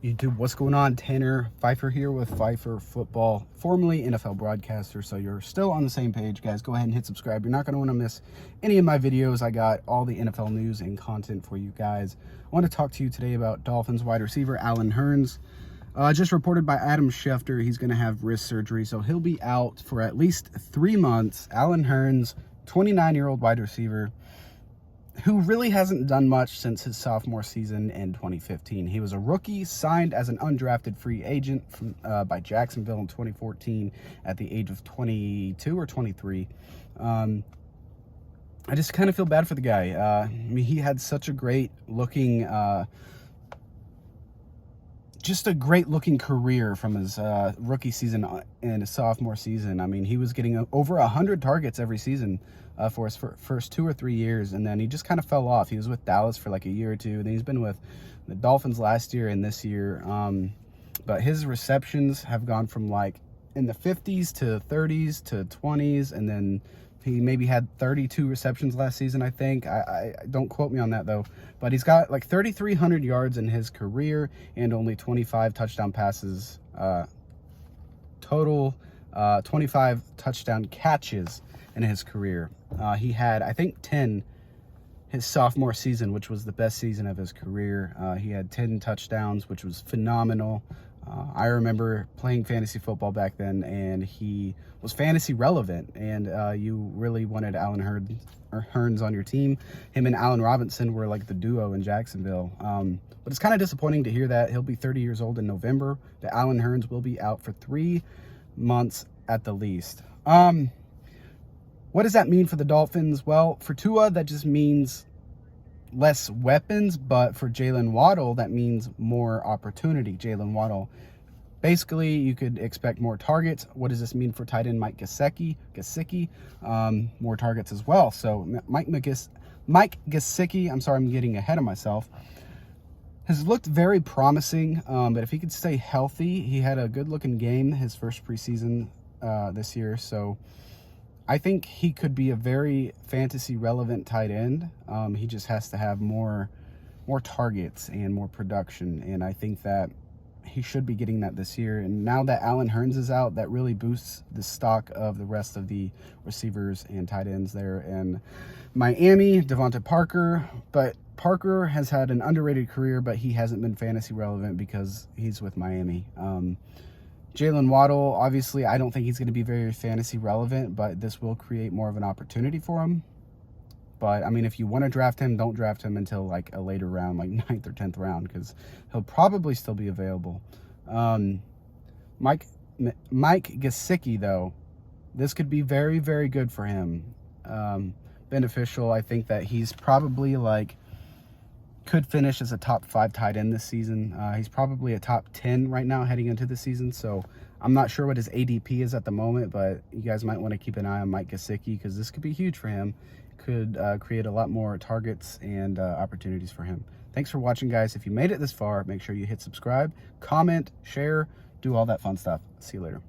YouTube, what's going on? Tanner Pfeiffer here with Pfeiffer Football, formerly NFL broadcaster. So you're still on the same page, guys. Go ahead and hit subscribe. You're not going to want to miss any of my videos. I got all the NFL news and content for you guys. I want to talk to you today about Dolphins wide receiver Allen Hurns. Just reported by Adam Schefter, he's going to have wrist surgery, so he'll be out for at least 3 months. Allen Hurns, 29-year-old wide receiver, who really hasn't done much since his sophomore season in 2015. He was a rookie, signed as an undrafted free agent by Jacksonville in 2014 at the age of 22 or 23. I just kind of feel bad for the guy. I mean, he had such a great looking, just a great looking career from his rookie season and his sophomore season. I mean, he was getting over 100 targets every season for his first 2 or 3 years, and then he just kind of fell off. He was with Dallas for like a year or two, and then he's been with the Dolphins last year and this year. But his receptions have gone from like in the 50s to 30s to 20s, and then he maybe had 32 receptions last season, I think. I don't quote me on that, though. But he's got like 3,300 yards in his career and only 25 touchdown passes total, 25 touchdown catches in his career. He had, I think, 10 his sophomore season, which was the best season of his career. He had 10 touchdowns, which was phenomenal. I remember playing fantasy football back then, and he was fantasy relevant, and you really wanted Allen Hurns on your team. Him and Allen Robinson were like the duo in Jacksonville. But it's kind of disappointing to hear that. He'll be 30 years old in November. That Allen Hurns will be out for 3 months at the least. What does that mean for the Dolphins? Well, for Tua, that just means less weapons, but for Jaylen Waddle, that means more opportunity. Jaylen Waddle, basically, you could expect more targets. What does this mean for tight end Mike Gesicki? More targets as well. So Mike Gesicki, I'm sorry, I'm getting ahead of myself, has looked very promising, but if he could stay healthy, he had a good-looking game his first preseason this year, so I think he could be a very fantasy relevant tight end. He just has to have more targets and more production, and I think that he should be getting that this year. And now that Allen Hurns is out, that really boosts the stock of the rest of the receivers and tight ends there. And Miami, Devontae Parker, but Parker has had an underrated career, but he hasn't been fantasy relevant because he's with Miami. Jaylen Waddle, obviously, I don't think he's going to be very fantasy relevant, but this will create more of an opportunity for him. But, I mean, if you want to draft him, don't draft him until, like, a later round, like 9th or 10th round, because he'll probably still be available. Mike Gesicki, though, this could be very, very good for him. Beneficial. I think that he's probably, like, could finish as a top 5 tight end this season. He's probably a top 10 right now heading into the season, so I'm not sure what his ADP is at the moment, but you guys might want to keep an eye on Mike Gesicki because this could be huge for him. Could create a lot more targets and opportunities for him. Thanks for watching, guys. If you made it this far, make sure you hit subscribe, comment, share, do all that fun stuff. See you later.